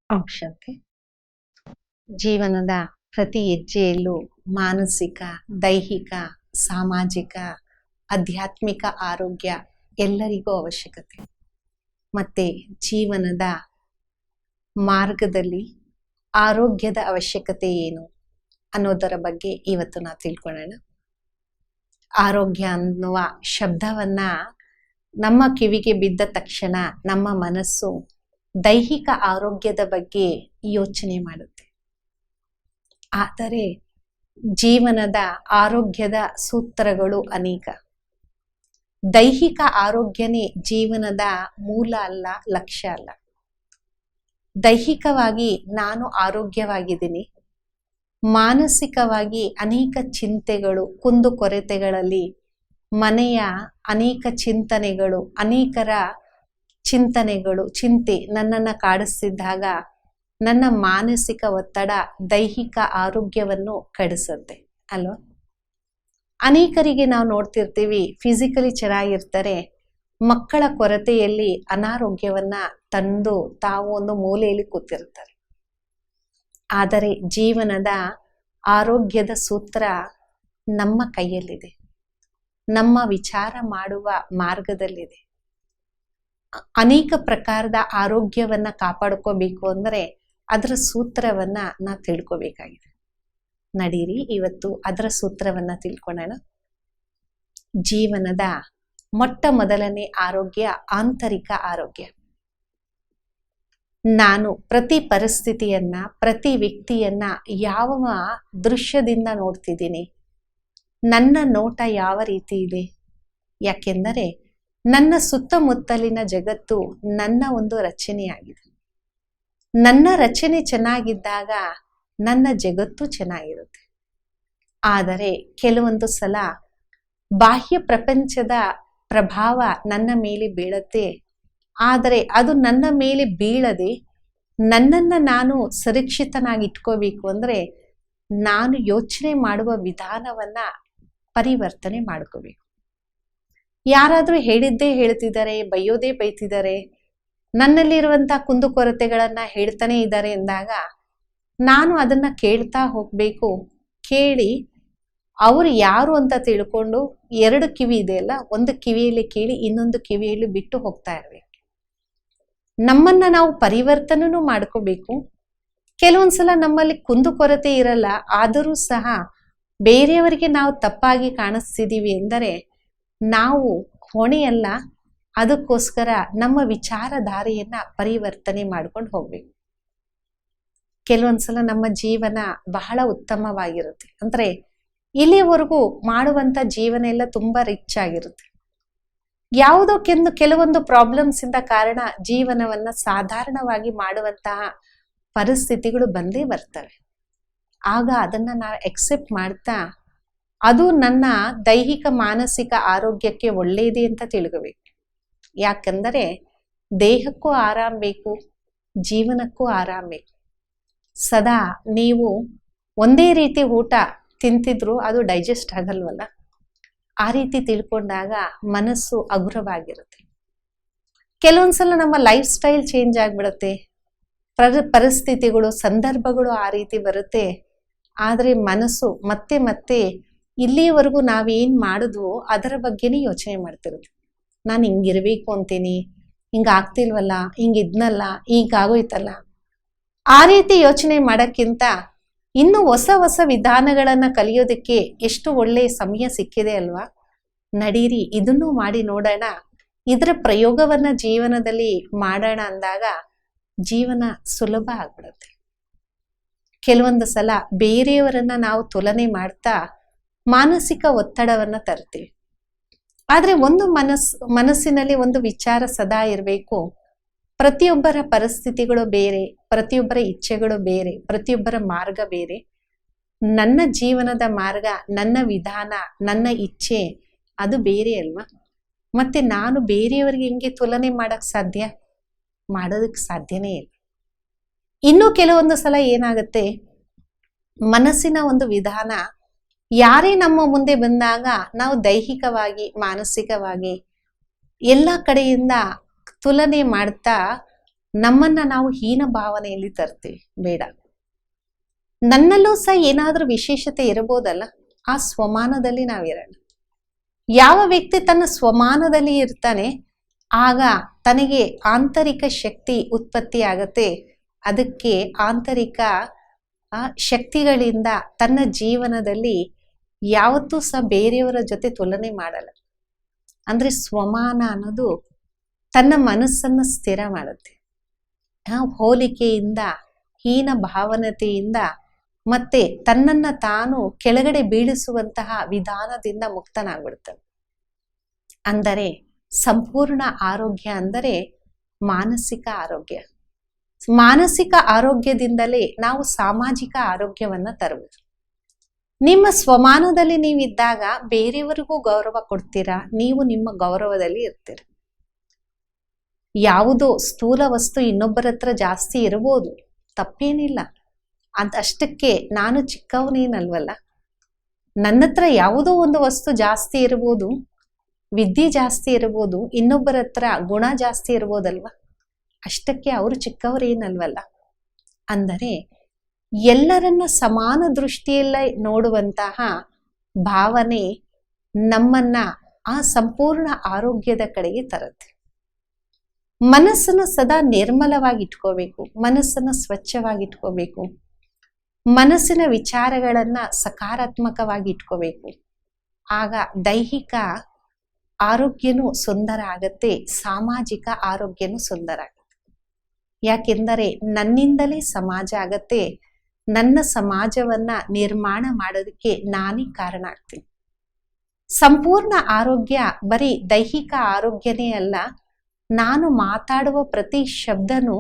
ಔಷಧಿ ಜೀವನದ ಪ್ರತಿ ಹೆಜ್ಜೆಯಲ್ಲೂ ಮಾನಸಿಕ, ದೈಹಿಕ, ಸಾಮಾಜಿಕ, ಆಧ್ಯಾತ್ಮಿಕ ಆರೋಗ್ಯ ಎಲ್ಲರಿಗೂ ಅವಶ್ಯಕತೆ. ಮತ್ತೆ ಜೀವನದ ಮಾರ್ಗದಲ್ಲಿ ಆರೋಗ್ಯದ ಅವಶ್ಯಕತೆ ಏನು ಅನ್ನೋದರ ಬಗ್ಗೆ ಇವತ್ತು ನಾವು ತಿಳ್ಕೊಳ್ಳೋಣ. ಆರೋಗ್ಯ ಅನ್ನುವ ಶಬ್ದವನ್ನ ನಮ್ಮ ಕಿವಿಗೆ ಬಿದ್ದ ತಕ್ಷಣ ನಮ್ಮ ಮನಸ್ಸು ದೈಹಿಕ ಆರೋಗ್ಯದ ಬಗ್ಗೆ ಯೋಚನೆ ಮಾಡುತ್ತೆ. ಆದರೆ ಜೀವನದ ಆರೋಗ್ಯದ ಸೂತ್ರಗಳು ಅನೇಕ. ದೈಹಿಕ ಆರೋಗ್ಯನೇ ಜೀವನದ ಮೂಲ ಅಲ್ಲ, ಲಕ್ಷ್ಯ ಅಲ್ಲ. ದೈಹಿಕವಾಗಿ ನಾನು ಆರೋಗ್ಯವಾಗಿದ್ದೀನಿ, ಮಾನಸಿಕವಾಗಿ ಅನೇಕ ಚಿಂತೆಗಳು, ಕುಂದುಕೊರತೆಗಳಲ್ಲಿ ಮನೆಯ ಅನೇಕ ಚಿಂತನೆಗಳು, ಅನೇಕರ ಚಿಂತನೆಗಳು, ಚಿಂತೆ ನನ್ನನ್ನು ಕಾಡಿಸ್ತಿದ್ದಾಗ ನನ್ನ ಮಾನಸಿಕ ಒತ್ತಡ ದೈಹಿಕ ಆರೋಗ್ಯವನ್ನು ಕೆಡಿಸುತ್ತೆ ಅಲ್ವಾ. ಅನೇಕರಿಗೆ ನಾವು ನೋಡ್ತಿರ್ತೀವಿ, ಫಿಸಿಕಲಿ ಚೆನ್ನಾಗಿರ್ತಾರೆ, ಮಕ್ಕಳ ಕೊರತೆಯಲ್ಲಿ ಅನಾರೋಗ್ಯವನ್ನ ತಂದು ತಾವು ಒಂದು ಮೂಲೆಯಲ್ಲಿ ಕೂತಿರ್ತಾರೆ. ಆದರೆ ಜೀವನದ ಆರೋಗ್ಯದ ಸೂತ್ರ ನಮ್ಮ ಕೈಯಲ್ಲಿದೆ, ನಮ್ಮ ವಿಚಾರ ಮಾಡುವ ಮಾರ್ಗದಲ್ಲಿದೆ. ಅನೇಕ ಪ್ರಕಾರದ ಆರೋಗ್ಯವನ್ನ ಕಾಪಾಡ್ಕೋಬೇಕು ಅಂದ್ರೆ ಅದರ ಸೂತ್ರವನ್ನ ನಾವು ತಿಳ್ಕೋಬೇಕಾಗಿದೆ. ನಡೀರಿ ಇವತ್ತು ಅದರ ಸೂತ್ರವನ್ನ ತಿಳ್ಕೊಳ್ಳೋಣ. ಜೀವನದ ಮೊಟ್ಟ ಮೊದಲನೇ ಆರೋಗ್ಯ ಆಂತರಿಕ ಆರೋಗ್ಯ. ನಾನು ಪ್ರತಿ ಪರಿಸ್ಥಿತಿಯನ್ನ, ಪ್ರತಿ ವ್ಯಕ್ತಿಯನ್ನ ಯಾವ ದೃಶ್ಯದಿಂದ ನೋಡ್ತಿದ್ದೀನಿ, ನನ್ನ ನೋಟ ಯಾವ ರೀತಿ ಇದೆ. ಯಾಕೆಂದರೆ ನನ್ನ ಸುತ್ತಮುತ್ತಲಿನ ಜಗತ್ತು ನನ್ನ ಒಂದು ರಚನೆಯಾಗಿದೆ. ನನ್ನ ರಚನೆ ಚೆನ್ನಾಗಿದ್ದಾಗ ನನ್ನ ಜಗತ್ತು ಚೆನ್ನಾಗಿರುತ್ತೆ. ಆದರೆ ಕೆಲವೊಂದು ಸಲ ಬಾಹ್ಯ ಪ್ರಪಂಚದ ಪ್ರಭಾವ ನನ್ನ ಮೇಲೆ ಬೀಳತ್ತೆ. ಆದರೆ ಅದು ನನ್ನ ಮೇಲೆ ಬೀಳದೆ ನನ್ನನ್ನು ನಾನು ಸುರಕ್ಷಿತನಾಗಿ ಇಟ್ಕೋಬೇಕು ಅಂದರೆ ನಾನು ಯೋಚನೆ ಮಾಡುವ ವಿಧಾನವನ್ನ ಪರಿವರ್ತನೆ ಮಾಡ್ಕೋಬೇಕು. ಯಾರಾದರೂ ಹೇಳಿದ್ದೇ ಹೇಳ್ತಿದ್ದಾರೆ, ಬೈಯೋದೇ ಬೈತಿದ್ದಾರೆ, ನನ್ನಲ್ಲಿರುವಂಥ ಕುಂದುಕೊರತೆಗಳನ್ನ ಹೇಳ್ತಾನೆ ಇದ್ದಾರೆ ಎಂದಾಗ ನಾನು ಅದನ್ನ ಕೇಳ್ತಾ ಹೋಗ್ಬೇಕು. ಕೇಳಿ ಅವರು ಯಾರು ಅಂತ ತಿಳ್ಕೊಂಡು, ಎರಡು ಕಿವಿ ಇದೆಯಲ್ಲ, ಒಂದು ಕಿವಿಯಲ್ಲಿ ಕೇಳಿ ಇನ್ನೊಂದು ಕಿವಿಯಲ್ಲಿ ಬಿಟ್ಟು ಹೋಗ್ತಾ ಇರ್ಬೇಕು. ನಮ್ಮನ್ನ ನಾವು ಪರಿವರ್ತನೆನೂ ಮಾಡ್ಕೋಬೇಕು. ಕೆಲವೊಂದ್ಸಲ ನಮ್ಮಲ್ಲಿ ಕುಂದುಕೊರತೆ ಇರಲ್ಲ, ಆದರೂ ಸಹ ಬೇರೆಯವರಿಗೆ ನಾವು ತಪ್ಪಾಗಿ ಕಾಣಿಸ್ತಿದೀವಿ ಎಂದರೆ ನಾವು ಹೊಣೆಯಲ್ಲ. ಅದಕ್ಕೋಸ್ಕರ ನಮ್ಮ ವಿಚಾರಧಾರೆಯನ್ನ ಪರಿವರ್ತನೆ ಮಾಡ್ಕೊಂಡು ಹೋಗ್ಬೇಕು. ಕೆಲವೊಂದ್ಸಲ ನಮ್ಮ ಜೀವನ ಬಹಳ ಉತ್ತಮವಾಗಿರುತ್ತೆ, ಅಂದ್ರೆ ಇಲ್ಲಿವರೆಗೂ ಮಾಡುವಂತ ಜೀವನ ಎಲ್ಲ ತುಂಬಾ ರಿಚ್ ಆಗಿರುತ್ತೆ. ಯಾವುದೋ ಕೆಲವೊಂದು ಪ್ರಾಬ್ಲಮ್ಸ್ ಇಂದ ಕಾರಣ ಜೀವನವನ್ನ ಸಾಧಾರಣವಾಗಿ ಮಾಡುವಂತಹ ಪರಿಸ್ಥಿತಿಗಳು ಬಂದೇ ಬರ್ತವೆ. ಆಗ ಅದನ್ನ ನಾವು ಎಕ್ಸೆಪ್ಟ್ ಮಾಡ್ತಾ ಅದು ನನ್ನ ದೈಹಿಕ ಮಾನಸಿಕ ಆರೋಗ್ಯಕ್ಕೆ ಒಳ್ಳೆಯದೇ ಅಂತ ತಿಳ್ಕೋಬೇಕು. ಯಾಕಂದರೆ ದೇಹಕ್ಕೂ ಆರಾಮ್ ಬೇಕು, ಜೀವನಕ್ಕೂ ಆರಾಮ್ ಬೇಕು. ಸದಾ ನೀವು ಒಂದೇ ರೀತಿ ಊಟ ತಿಂತಿದ್ರು ಅದು ಡೈಜೆಸ್ಟ್ ಆಗಲ್ವಲ್ಲ. ಆ ರೀತಿ ತಿಳ್ಕೊಂಡಾಗ ಮನಸ್ಸು ಹಗುರವಾಗಿರುತ್ತೆ. ಕೆಲವೊಂದ್ಸಲ ನಮ್ಮ ಲೈಫ್ ಸ್ಟೈಲ್ ಚೇಂಜ್ ಆಗ್ಬಿಡುತ್ತೆ, ಪರಿಸ್ಥಿತಿಗಳು, ಸಂದರ್ಭಗಳು ಆ ರೀತಿ ಬರುತ್ತೆ. ಆದರೆ ಮನಸ್ಸು ಮತ್ತೆ ಮತ್ತೆ ಇಲ್ಲಿವರೆಗೂ ನಾವೇನ್ ಮಾಡಿದ್ವೋ ಅದರ ಬಗ್ಗೆನೇ ಯೋಚನೆ ಮಾಡ್ತಿರುತ್ತೆ. ನಾನು ಹಿಂಗಿರ್ಬೇಕು ಅಂತೀನಿ, ಹಿಂಗಾಗ್ತಿಲ್ವಲ್ಲ, ಹಿಂಗಿದ್ನಲ್ಲ, ಹೀಗಾಗೋಯ್ತಲ್ಲ. ಆ ರೀತಿ ಯೋಚನೆ ಮಾಡೋಕ್ಕಿಂತ ಇನ್ನು ಹೊಸ ಹೊಸ ವಿಧಾನಗಳನ್ನ ಕಲಿಯೋದಕ್ಕೆ ಎಷ್ಟು ಒಳ್ಳೆಯ ಸಮಯ ಸಿಕ್ಕಿದೆ ಅಲ್ವಾ. ನಡೀರಿ ಇದನ್ನು ಮಾಡಿ ನೋಡೋಣ. ಇದರ ಪ್ರಯೋಗವನ್ನ ಜೀವನದಲ್ಲಿ ಮಾಡೋಣ ಅಂದಾಗ ಜೀವನ ಸುಲಭ ಆಗ್ಬಿಡುತ್ತೆ. ಕೆಲವೊಂದು ಸಲ ಬೇರೆಯವರನ್ನ ನಾವು ತುಲನೆ ಮಾಡ್ತಾ ಮಾನಸಿಕ ಒತ್ತಡವನ್ನ ತರ್ತೀವಿ. ಆದ್ರೆ ಒಂದು ಮನಸ್ಸಿನಲ್ಲಿ ಒಂದು ವಿಚಾರ ಸದಾ ಇರಬೇಕು. ಪ್ರತಿಯೊಬ್ಬರ ಪರಿಸ್ಥಿತಿಗಳು ಬೇರೆ, ಪ್ರತಿಯೊಬ್ಬರ ಇಚ್ಛೆಗಳು ಬೇರೆ, ಪ್ರತಿಯೊಬ್ಬರ ಮಾರ್ಗ ಬೇರೆ. ನನ್ನ ಜೀವನದ ಮಾರ್ಗ, ನನ್ನ ವಿಧಾನ, ನನ್ನ ಇಚ್ಛೆ ಅದು ಬೇರೆ ಅಲ್ವಾ. ಮತ್ತೆ ನಾನು ಬೇರೆಯವರಿಗೆ ಹೆಂಗೆ ತುಲನೆ ಮಾಡಕ್ ಸಾಧ್ಯ? ಮಾಡೋದಕ್ಕೆ ಸಾಧ್ಯನೇ ಇಲ್ಲ. ಇನ್ನು ಕೆಲವೊಂದು ಸಲ ಏನಾಗುತ್ತೆ, ಮನಸ್ಸಿನ ಒಂದು ವಿಧಾನ ಯಾರೇ ನಮ್ಮ ಮುಂದೆ ಬಂದಾಗ ನಾವು ದೈಹಿಕವಾಗಿ, ಮಾನಸಿಕವಾಗಿ ಎಲ್ಲ ಕಡೆಯಿಂದ ತುಲನೆ ಮಾಡ್ತಾ ನಮ್ಮನ್ನ ನಾವು ಹೀನ ಭಾವನೆಯಲ್ಲಿ ತರ್ತೀವಿ. ಬೇಡ, ನನ್ನಲ್ಲೂ ಸಹ ಏನಾದ್ರೂ ವಿಶೇಷತೆ ಇರಬಹುದಲ್ಲ, ಆ ಸ್ವಮಾನದಲ್ಲಿ ನಾವಿರೋಣ. ಯಾವ ವ್ಯಕ್ತಿ ತನ್ನ ಸ್ವಮಾನದಲ್ಲಿ ಇರ್ತಾನೆ, ಆಗ ತನಗೆ ಆಂತರಿಕ ಶಕ್ತಿ ಉತ್ಪತ್ತಿ ಆಗತ್ತೆ. ಅದಕ್ಕೆ ಆಂತರಿಕ ಶಕ್ತಿಗಳಿಂದ ತನ್ನ ಜೀವನದಲ್ಲಿ ಯಾವತ್ತೂ ಸಹ ಬೇರೆಯವರ ಜೊತೆ ತುಲನೆ ಮಾಡಲ್ಲ. ಅಂದ್ರೆ ಸ್ವಮಾನ ಅನ್ನೋದು ತನ್ನ ಮನಸ್ಸನ್ನು ಸ್ಥಿರ ಮಾಡುತ್ತೆ. ಹೋಲಿಕೆಯಿಂದ, ಹೀನ ಭಾವನತೆಯಿಂದ ಮತ್ತೆ ತನ್ನನ್ನ ತಾನು ಕೆಳಗಡೆ ಬೀಳಿಸುವಂತಹ ವಿಧಾನದಿಂದ ಮುಕ್ತನಾಗ್ಬಿಡ್ತಾನೆ. ಅಂದರೆ ಸಂಪೂರ್ಣ ಆರೋಗ್ಯ ಅಂದರೆ ಮಾನಸಿಕ ಆರೋಗ್ಯ. ಮಾನಸಿಕ ಆರೋಗ್ಯದಿಂದಲೇ ನಾವು ಸಾಮಾಜಿಕ ಆರೋಗ್ಯವನ್ನ ತರಬಹುದು. ನಿಮ್ಮ ಸ್ವಮಾನದಲ್ಲಿ ನೀವಿದ್ದಾಗ ಬೇರೆಯವರಿಗೂ ಗೌರವ ಕೊಡ್ತೀರಾ, ನೀವು ನಿಮ್ಮ ಗೌರವದಲ್ಲಿ ಇರ್ತೀರ. ಯಾವುದೋ ಸ್ಥೂಲ ವಸ್ತು ಇನ್ನೊಬ್ಬರ ಹತ್ರ ಜಾಸ್ತಿ ಇರಬಹುದು, ತಪ್ಪೇನಿಲ್ಲ. ಅದಷ್ಟಕ್ಕೆ ನಾನು ಚಿಕ್ಕವನೇನಲ್ವಲ್ಲ. ನನ್ನ ಹತ್ರ ಯಾವುದೋ ಒಂದು ವಸ್ತು ಜಾಸ್ತಿ ಇರಬಹುದು, ವಿದ್ಯೆ ಜಾಸ್ತಿ ಇರಬಹುದು, ಇನ್ನೊಬ್ಬರ ಹತ್ರ ಗುಣ ಜಾಸ್ತಿ ಇರ್ಬೋದಲ್ವ. ಅಷ್ಟಕ್ಕೆ ಅವರು ಚಿಕ್ಕವರೇನಲ್ವಲ್ಲ. ಅಂದರೆ ಎಲ್ಲರನ್ನ ಸಮಾನ ದೃಷ್ಟಿಯಲ್ಲ ನೋಡುವಂತಹ ಭಾವನೆ ನಮ್ಮನ್ನ ಆ ಸಂಪೂರ್ಣ ಆರೋಗ್ಯದ ಕಡೆಗೆ ತರುತ್ತೆ. ಮನಸ್ಸನ್ನು ಸದಾ ನಿರ್ಮಲವಾಗಿ ಇಟ್ಕೋಬೇಕು, ಮನಸ್ಸನ್ನು ಸ್ವಚ್ಛವಾಗಿ ಇಟ್ಕೋಬೇಕು, ಮನಸ್ಸಿನ ವಿಚಾರಗಳನ್ನ ಸಕಾರಾತ್ಮಕವಾಗಿ ಇಟ್ಕೋಬೇಕು. ಆಗ ದೈಹಿಕ ಆರೋಗ್ಯನೂ ಸುಂದರ ಆಗತ್ತೆ, ಸಾಮಾಜಿಕ ಆರೋಗ್ಯನೂ ಸುಂದರ ಆಗತ್ತೆ. ಯಾಕೆಂದರೆ ನನ್ನಿಂದಲೇ ಸಮಾಜ ಆಗತ್ತೆ, ನನ್ನ ಸಮಾಜವನ್ನ ನಿರ್ಮಾಣ ಮಾಡೋದಕ್ಕೆ ನಾನೇ ಕಾರಣ ಆಗ್ತೀನಿ. ಸಂಪೂರ್ಣ ಆರೋಗ್ಯ ಬರೀ ದೈಹಿಕ ಆರೋಗ್ಯನೇ ಅಲ್ಲ, ನಾನು ಮಾತಾಡುವ ಪ್ರತಿ ಶಬ್ದನೂ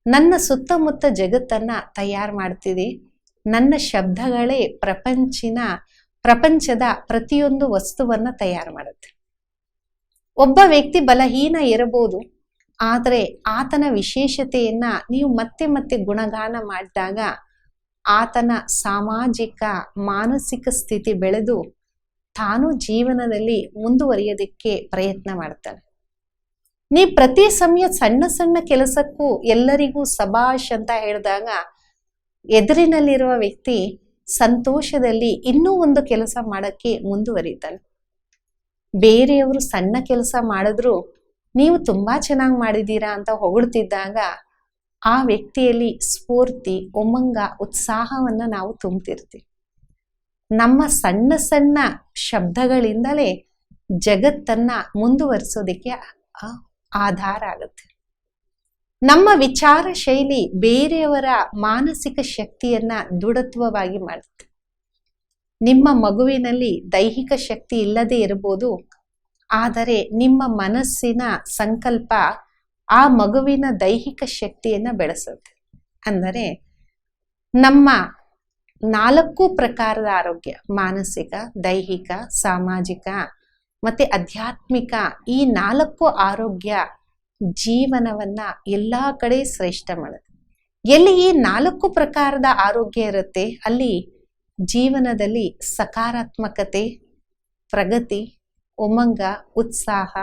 ನನ್ನ ಸುತ್ತಮುತ್ತ ಜಗತ್ತನ್ನ ತಯಾರು ಮಾಡ್ತಿದೆ. ನನ್ನ ಶಬ್ದಗಳೇ ಪ್ರಪಂಚದ ಪ್ರತಿಯೊಂದು ವಸ್ತುವನ್ನ ತಯಾರು ಮಾಡುತ್ತೆ. ಒಬ್ಬ ವ್ಯಕ್ತಿ ಬಲಹೀನ ಇರಬಹುದು, ಆದರೆ ಆತನ ವಿಶೇಷತೆಯನ್ನ ನೀವು ಮತ್ತೆ ಮತ್ತೆ ಗುಣಗಾನ ಮಾಡಿದಾಗ ಆತನ ಸಾಮಾಜಿಕ ಮಾನಸಿಕ ಸ್ಥಿತಿ ಬೆಳೆದು ತಾನು ಜೀವನದಲ್ಲಿ ಮುಂದುವರಿಯೋದಕ್ಕೆ ಪ್ರಯತ್ನ ಮಾಡ್ತಾನೆ. ನೀ ಪ್ರತಿ ಸಮಯ ಸಣ್ಣ ಸಣ್ಣ ಕೆಲಸಕ್ಕೂ ಎಲ್ಲರಿಗೂ ಸಬಾಷ್ ಅಂತ ಹೇಳಿದಾಗ ಎದುರಿನಲ್ಲಿರುವ ವ್ಯಕ್ತಿ ಸಂತೋಷದಲ್ಲಿ ಇನ್ನೂ ಒಂದು ಕೆಲಸ ಮಾಡಕ್ಕೆ ಮುಂದುವರಿತಾನೆ. ಬೇರೆಯವರು ಸಣ್ಣ ಕೆಲಸ ಮಾಡಿದ್ರು ನೀವು ತುಂಬಾ ಚೆನ್ನಾಗಿ ಮಾಡಿದ್ದೀರಾ ಅಂತ ಹೊಗಳ್ತಿದ್ದಾಗ ಆ ವ್ಯಕ್ತಿಯಲ್ಲಿ ಸ್ಫೂರ್ತಿ, ಉಮಂಗ, ಉತ್ಸಾಹವನ್ನ ನಾವು ತುಂಬ್ತಿರ್ತೀವಿ. ನಮ್ಮ ಸಣ್ಣ ಸಣ್ಣ ಶಬ್ದಗಳಿಂದಲೇ ಜಗತ್ತನ್ನ ಮುಂದುವರಿಸೋದಕ್ಕೆ ಆಧಾರ ಆಗುತ್ತೆ. ನಮ್ಮ ವಿಚಾರ ಶೈಲಿ ಬೇರೆಯವರ ಮಾನಸಿಕ ಶಕ್ತಿಯನ್ನ ದೃಢತ್ವವಾಗಿ ಮಾಡುತ್ತೆ. ನಿಮ್ಮ ಮಗುವಿನಲ್ಲಿ ದೈಹಿಕ ಶಕ್ತಿ ಇಲ್ಲದೆ ಇರಬಹುದು, ಆದರೆ ನಿಮ್ಮ ಮನಸ್ಸಿನ ಸಂಕಲ್ಪ ಆ ಮಗುವಿನ ದೈಹಿಕ ಶಕ್ತಿಯನ್ನ ಬೆಳೆಸುತ್ತೆ. ಅಂದರೆ ನಮ್ಮ 4 ಪ್ರಕಾರದ ಆರೋಗ್ಯ, ಮಾನಸಿಕ, ದೈಹಿಕ, ಸಾಮಾಜಿಕ ಮತ್ತೆ ಆಧ್ಯಾತ್ಮಿಕ, ಈ 4 ಆರೋಗ್ಯ ಜೀವನವನ್ನ ಎಲ್ಲಾ ಕಡೆ ಶ್ರೇಷ್ಠ ಮಾಡುತ್ತೆ. ಎಲ್ಲಿ ಈ 4 ಪ್ರಕಾರದ ಆರೋಗ್ಯ ಇರುತ್ತೆ, ಅಲ್ಲಿ ಜೀವನದಲ್ಲಿ ಸಕಾರಾತ್ಮಕತೆ, ಪ್ರಗತಿ, ಉಮಂಗ, ಉತ್ಸಾಹ,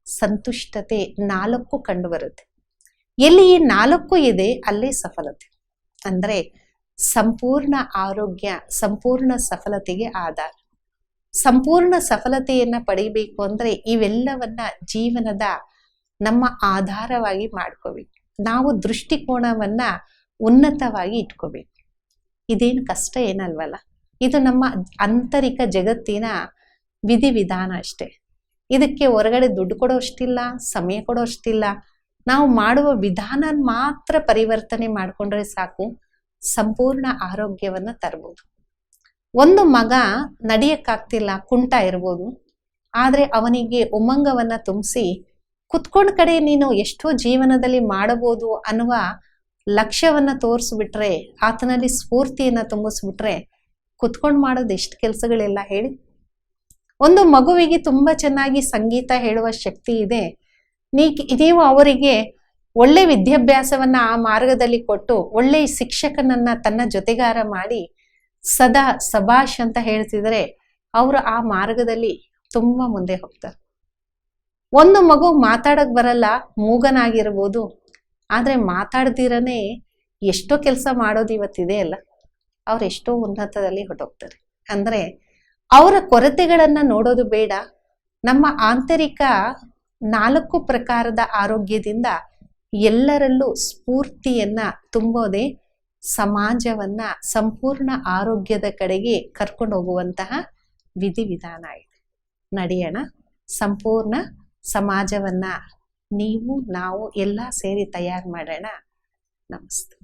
ಸಂತುಷ್ಟತೆ 4 ಕಂಡು ಬರುತ್ತೆ. ಎಲ್ಲಿ ಈ 4 ಇದೆ, ಅಲ್ಲಿ ಸಫಲತೆ. ಅಂದ್ರೆ ಸಂಪೂರ್ಣ ಆರೋಗ್ಯ ಸಂಪೂರ್ಣ ಸಫಲತೆಗೆ ಆಧಾರ. ಸಂಪೂರ್ಣ ಸಫಲತೆಯನ್ನ ಪಡೆಯಬೇಕು ಅಂದ್ರೆ ಇವೆಲ್ಲವನ್ನ ಜೀವನದ ನಮ್ಮ ಆಧಾರವಾಗಿ ಮಾಡ್ಕೋಬೇಕು. ನಾವು ದೃಷ್ಟಿಕೋನವನ್ನ ಉನ್ನತವಾಗಿ ಇಟ್ಕೋಬೇಕು. ಇದೇನು ಕಷ್ಟ ಏನಲ್ವಲ್ಲ, ಇದು ನಮ್ಮ ಆಂತರಿಕ ಜಗತ್ತಿನ ವಿಧಿವಿಧಾನ ಅಷ್ಟೇ. ಇದಕ್ಕೆ ಹೊರಗಡೆ ದುಡ್ಡು ಕೊಡೋ ಅಷ್ಟಿಲ್ಲ, ಸಮಯ ಕೊಡೋ ಅಷ್ಟಿಲ್ಲ. ನಾವು ಮಾಡುವ ವಿಧಾನ ಮಾತ್ರ ಪರಿವರ್ತನೆ ಮಾಡಿಕೊಂಡ್ರೆ ಸಾಕು, ಸಂಪೂರ್ಣ ಆರೋಗ್ಯವನ್ನ ತರಬಹುದು. ಒಂದು ಮಗ ನಡೆಯಕ್ಕಾಗ್ತಿಲ್ಲ, ಕುಂಟ ಇರ್ಬೋದು, ಆದ್ರೆ ಅವನಿಗೆ ಉಮಂಗವನ್ನ ತುಂಬಿಸಿ ಕುತ್ಕೊಂಡ್ ಕಡೆ ನೀನು ಎಷ್ಟೋ ಜೀವನದಲ್ಲಿ ಮಾಡಬಹುದು ಅನ್ನುವ ಲಕ್ಷ್ಯವನ್ನ ತೋರಿಸ್ಬಿಟ್ರೆ, ಆತನಲ್ಲಿ ಸ್ಫೂರ್ತಿಯನ್ನ ತುಂಬಿಸ್ಬಿಟ್ರೆ ಕುತ್ಕೊಂಡ್ ಮಾಡೋದು ಎಷ್ಟು ಕೆಲಸಗಳೆಲ್ಲ ಹೇಳಿ. ಒಂದು ಮಗುವಿಗೆ ತುಂಬಾ ಚೆನ್ನಾಗಿ ಸಂಗೀತ ಹೇಳುವ ಶಕ್ತಿ ಇದೆ. ನೀವು ಅವರಿಗೆ ಒಳ್ಳೆ ವಿದ್ಯಾಭ್ಯಾಸವನ್ನ ಆ ಮಾರ್ಗದಲ್ಲಿ ಕೊಟ್ಟು ಒಳ್ಳೆ ಶಿಕ್ಷಕನನ್ನ ತನ್ನ ಜೊತೆಗಾರ ಮಾಡಿ ಸದಾ ಸಬಾಷ್ ಅಂತ ಹೇಳ್ತಿದ್ರೆ ಅವರು ಆ ಮಾರ್ಗದಲ್ಲಿ ತುಂಬಾ ಮುಂದೆ ಹೋಗ್ತಾರೆ. ಒಂದು ಮಗು ಮಾತಾಡಕ್ ಬರಲ್ಲ, ಮೂಗನಾಗಿರ್ಬೋದು, ಆದ್ರೆ ಮಾತಾಡ್ದಿರನೇ ಎಷ್ಟೋ ಕೆಲಸ ಮಾಡೋದು ಇವತ್ತಿದೆ ಅಲ್ಲ, ಅವ್ರು ಎಷ್ಟೋ ಉನ್ನತದಲ್ಲಿ ಹೊರಟೋಗ್ತಾರೆ. ಅಂದ್ರೆ ಅವರ ಕೊರತೆಗಳನ್ನ ನೋಡೋದು ಬೇಡ. ನಮ್ಮ ಆಂತರಿಕ 4 ಪ್ರಕಾರದ ಆರೋಗ್ಯದಿಂದ ಎಲ್ಲರಲ್ಲೂ ಸ್ಫೂರ್ತಿಯನ್ನ ತುಂಬೋದೇ ಸಮಾಜವನ್ನ ಸಂಪೂರ್ಣ ಆರೋಗ್ಯದ ಕಡೆಗೆ ಕರ್ಕೊಂಡು ಹೋಗುವಂತಹ ವಿಧಿವಿಧಾನ ಇದೆ. ನಡೆಯೋಣ, ಸಂಪೂರ್ಣ ಸಮಾಜವನ್ನ ನೀವು ನಾವು ಎಲ್ಲ ಸೇರಿ ತಯಾರು ಮಾಡೋಣ. ನಮಸ್ತೆ.